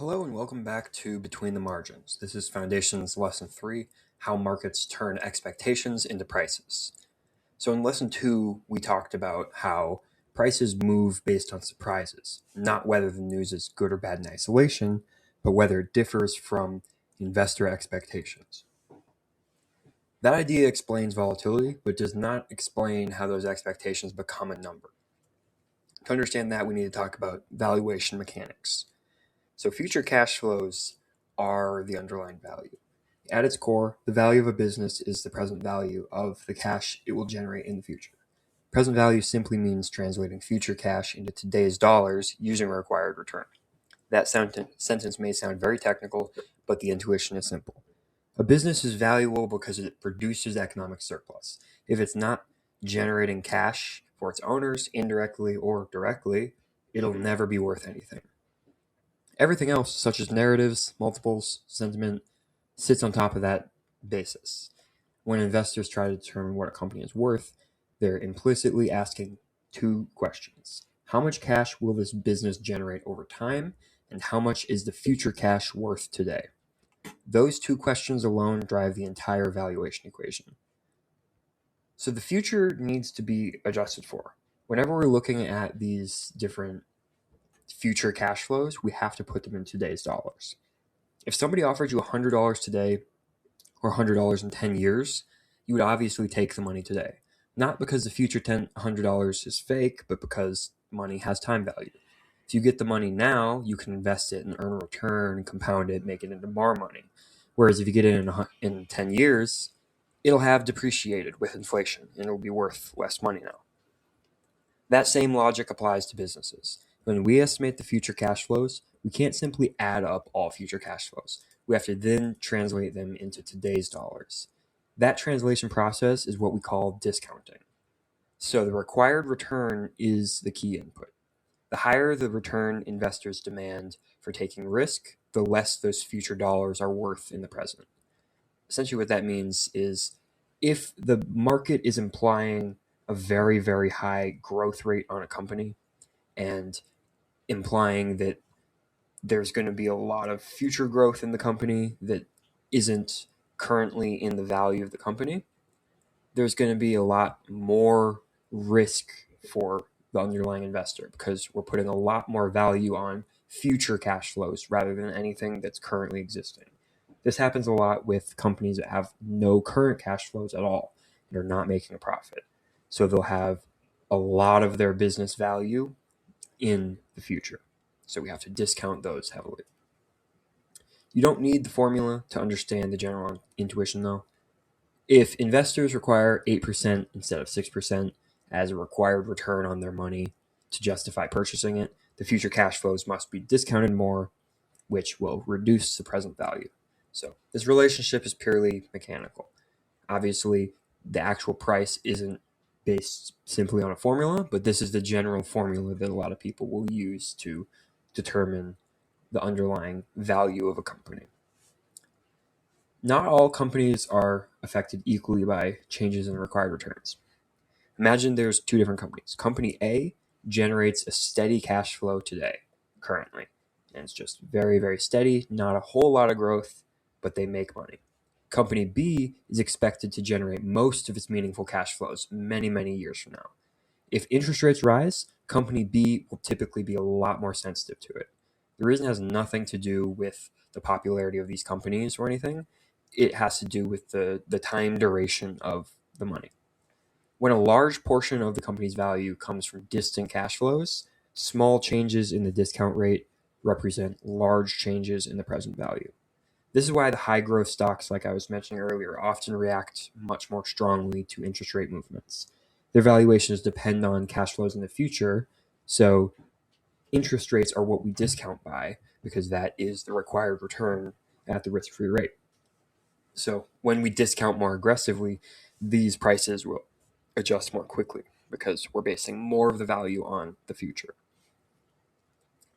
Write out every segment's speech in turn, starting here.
Hello and welcome back to Between the Margins. This is Foundations Lesson 3, How Markets Turn Expectations into Prices. So in Lesson 2, we talked about how prices move based on surprises, not whether the news is good or bad in isolation, but whether it differs from investor expectations. That idea explains volatility, but does not explain how those expectations become a number. To understand that, we need to talk about valuation mechanics. So future cash flows are the underlying value. At its core, the value of a business is the present value of the cash it will generate in the future. Present value simply means translating future cash into today's dollars using a required return. That sentence may sound very technical, but the intuition is simple. A business is valuable because it produces economic surplus. If it's not generating cash for its owners, indirectly or directly, it'll never be worth anything. Everything else, such as narratives, multiples, sentiment, sits on top of that basis. When investors try to determine what a company is worth, they're implicitly asking two questions. How much cash will this business generate over time, and how much is the future cash worth today? Those two questions alone drive the entire valuation equation. So the future needs to be adjusted for. Whenever we're looking at these different future cash flows, we have to put them in today's dollars. If somebody offered you $100 today or $100 in 10 years, you would obviously take the money today. Not because the future $100 is fake, but because money has time value. If you get the money now, you can invest it and earn a return, compound it, make it into more money. Whereas if you get it in 10 years, it'll have depreciated with inflation and it'll be worth less money now. That same logic applies to businesses. When we estimate the future cash flows, we can't simply add up all future cash flows. We have to then translate them into today's dollars. That translation process is what we call discounting. So the required return is the key input. The higher the return investors demand for taking risk, the less those future dollars are worth in the present. Essentially what that means is if the market is implying a very, very high growth rate on a company and implying that there's going to be a lot of future growth in the company that isn't currently in the value of the company, there's going to be a lot more risk for the underlying investor because we're putting a lot more value on future cash flows rather than anything that's currently existing. This happens a lot with companies that have no current cash flows at all and are not making a profit. So they'll have a lot of their business value in the future. So we have to discount those heavily. You don't need the formula to understand the general intuition though. If investors require 8% instead of 6% as a required return on their money to justify purchasing it, the future cash flows must be discounted more, which will reduce the present value. So this relationship is purely mechanical. Obviously, the actual price isn't based simply on a formula, but this is the general formula that a lot of people will use to determine the underlying value of a company. Not all companies are affected equally by changes in required returns. Imagine there's two different companies. Company A generates a steady cash flow today, currently, and it's just very, very steady, not a whole lot of growth, but they make money. Company B is expected to generate most of its meaningful cash flows many, many years from now. If interest rates rise, Company B will typically be a lot more sensitive to it. The reason has nothing to do with the popularity of these companies or anything. It has to do with the time duration of the money. When a large portion of the company's value comes from distant cash flows, small changes in the discount rate represent large changes in the present value. This is why the high growth stocks, like I was mentioning earlier, often react much more strongly to interest rate movements. Their valuations depend on cash flows in the future, so interest rates are what we discount by because that is the required return at the risk-free rate. So when we discount more aggressively, these prices will adjust more quickly because we're basing more of the value on the future.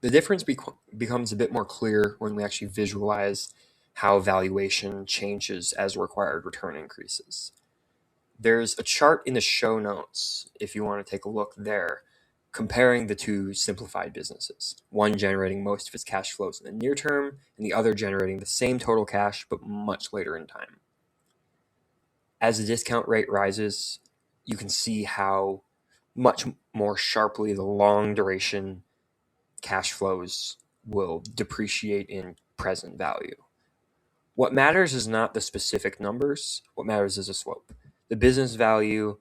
The difference becomes a bit more clear when we actually visualize how valuation changes as required return increases. There's a chart in the show notes if you want to take a look there comparing the two simplified businesses, one generating most of its cash flows in the near term and the other generating the same total cash but much later in time. As the discount rate rises, you can see how much more sharply the long duration cash flows will depreciate in present value. What matters is not the specific numbers. What matters is the slope. The business value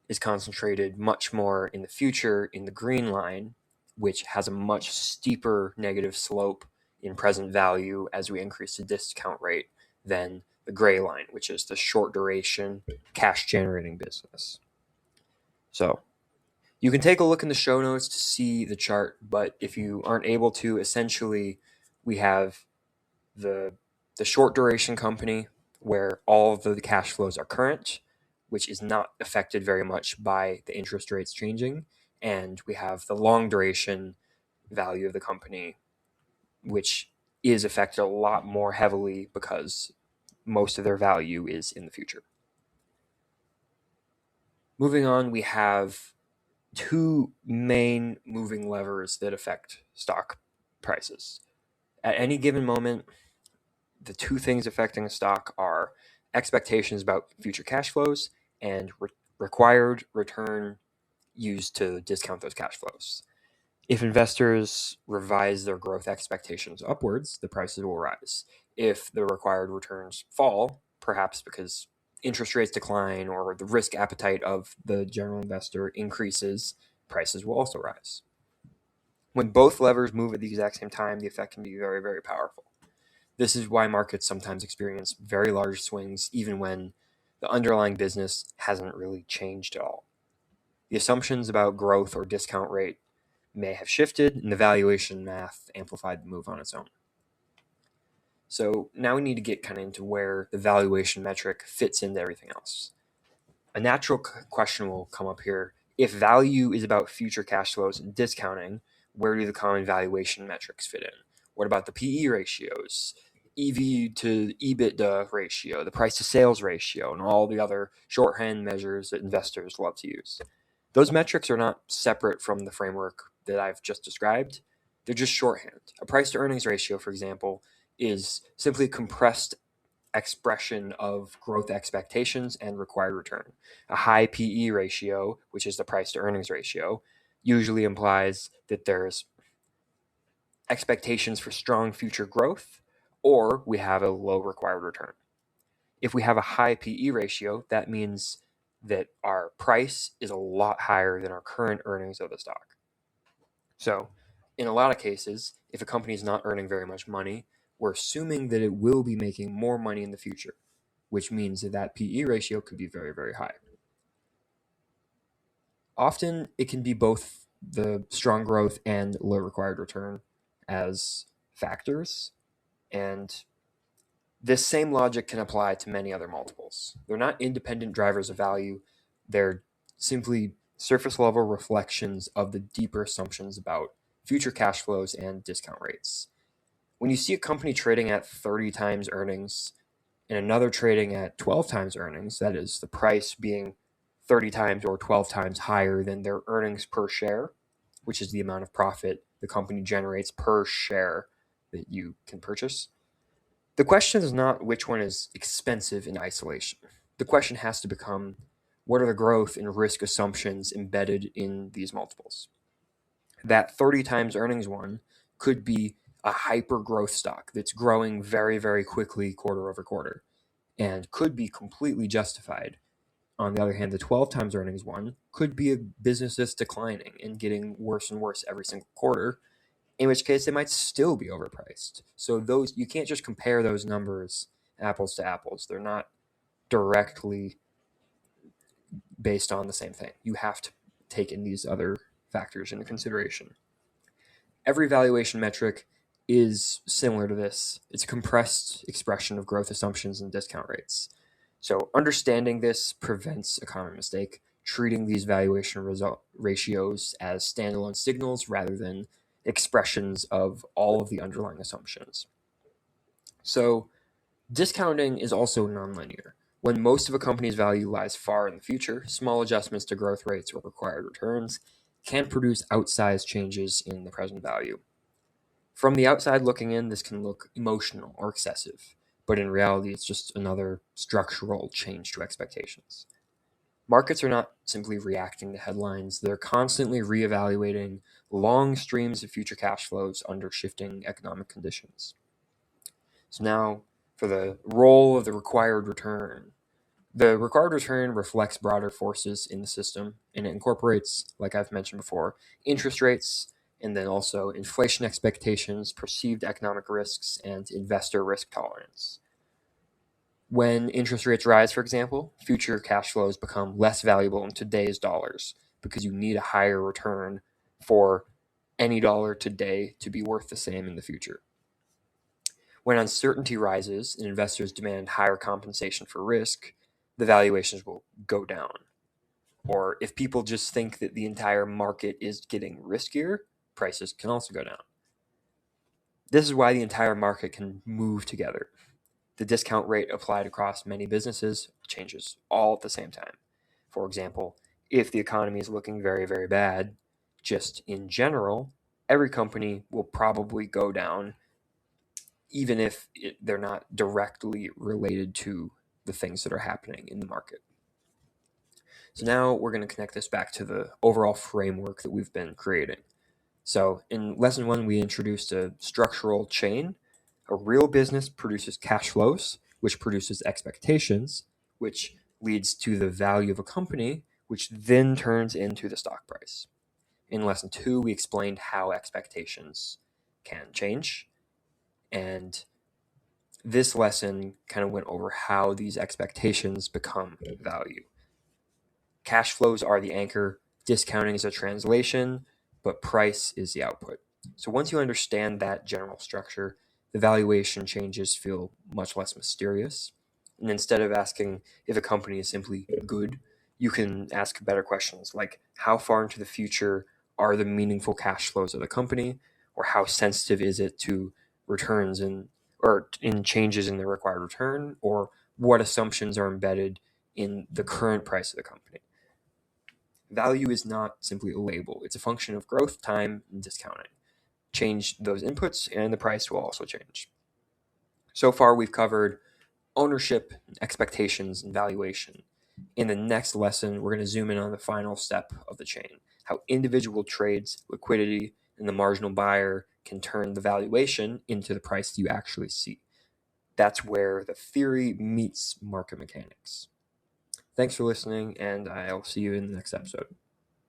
is concentrated much more in the future in the green line, which has a much steeper negative slope in present value as we increase the discount rate than the gray line, which is the short duration cash generating business. So you can take a look in the show notes to see the chart, but if you aren't able to, essentially we have the short duration company where all of the cash flows are current, which is not affected very much by the interest rates changing. And we have the long duration value of the company, which is affected a lot more heavily because most of their value is in the future. Moving on, we have two main moving levers that affect stock prices. At any given moment, the two things affecting a stock are expectations about future cash flows and required return used to discount those cash flows. If investors revise their growth expectations upwards, the prices will rise. If the required returns fall, perhaps because interest rates decline or the risk appetite of the general investor increases, prices will also rise. When both levers move at the exact same time, the effect can be very, very powerful. This is why markets sometimes experience very large swings, even when the underlying business hasn't really changed at all. The assumptions about growth or discount rate may have shifted, and the valuation math amplified the move on its own. So now we need to get kind of into where the valuation metric fits into everything else. A natural question will come up here. If value is about future cash flows and discounting, where do the common valuation metrics fit in? What about the PE ratios, EV to EBITDA ratio, the price to sales ratio, and all the other shorthand measures that investors love to use? Those metrics are not separate from the framework that I've just described. They're just shorthand. A price to earnings ratio, for example, is simply a compressed expression of growth expectations and required return. A high PE ratio, which is the price to earnings ratio, usually implies that there's expectations for strong future growth, or we have a low required return. If we have a high PE ratio, that means that our price is a lot higher than our current earnings of the stock. So in a lot of cases, if a company is not earning very much money, we're assuming that it will be making more money in the future, which means that that PE ratio could be very, very high. Often it can be both the strong growth and low required return as factors, and this same logic can apply to many other multiples. They're not independent drivers of value. They're simply surface level reflections of the deeper assumptions about future cash flows and discount rates. When you see a company trading at 30 times earnings and another trading at 12 times earnings, that is the price being 30 times or 12 times higher than their earnings per share, which is the amount of profit the company generates per share that you can purchase. The question is not which one is expensive in isolation. The question has to become, what are the growth and risk assumptions embedded in these multiples? That 30 times earnings one could be a hyper growth stock that's growing very, very quickly quarter over quarter and could be completely justified. On the other hand, the 12 times earnings one could be a business that's declining and getting worse and worse every single quarter, in which case they might still be overpriced. So those, you can't just compare those numbers apples to apples. They're not directly based on the same thing. You have to take in these other factors into consideration. Every valuation metric is similar to this. It's a compressed expression of growth assumptions and discount rates. So understanding this prevents a common mistake, treating these valuation ratios as standalone signals rather than expressions of all of the underlying assumptions. So discounting is also nonlinear. When most of a company's value lies far in the future, small adjustments to growth rates or required returns can produce outsized changes in the present value. From the outside looking in, this can look emotional or excessive, but in reality, it's just another structural change to expectations. Markets are not simply reacting to headlines, they're constantly reevaluating long streams of future cash flows under shifting economic conditions. So now, for the role of the required return. The required return reflects broader forces in the system, and it incorporates, like I've mentioned before, interest rates, and then also inflation expectations, perceived economic risks, and investor risk tolerance. When interest rates rise, for example, future cash flows become less valuable in today's dollars because you need a higher return for any dollar today to be worth the same in the future. When uncertainty rises and investors demand higher compensation for risk, the valuations will go down. Or if people just think that the entire market is getting riskier, prices can also go down. This is why the entire market can move together. The discount rate applied across many businesses changes all at the same time. For example, if the economy is looking very, very bad, just in general, every company will probably go down, even if they're not directly related to the things that are happening in the market. So now we're going to connect this back to the overall framework that we've been creating. So in lesson 1, we introduced a structural chain. A real business produces cash flows, which produces expectations, which leads to the value of a company, which then turns into the stock price. In lesson 2, we explained how expectations can change. And this lesson kind of went over how these expectations become value. Cash flows are the anchor, discounting is a translation, but price is the output. So once you understand that general structure, the valuation changes feel much less mysterious. And instead of asking if a company is simply good, you can ask better questions like how far into the future are the meaningful cash flows of the company, or how sensitive is it to returns or in changes in the required return, or what assumptions are embedded in the current price of the company. Value is not simply a label. It's a function of growth, time, and discounting. Change those inputs and the price will also change. So far, we've covered ownership, expectations, and valuation. In the next lesson, we're going to zoom in on the final step of the chain, how individual trades, liquidity, and the marginal buyer can turn the valuation into the price you actually see. That's where the theory meets market mechanics. Thanks for listening, and I'll see you in the next episode.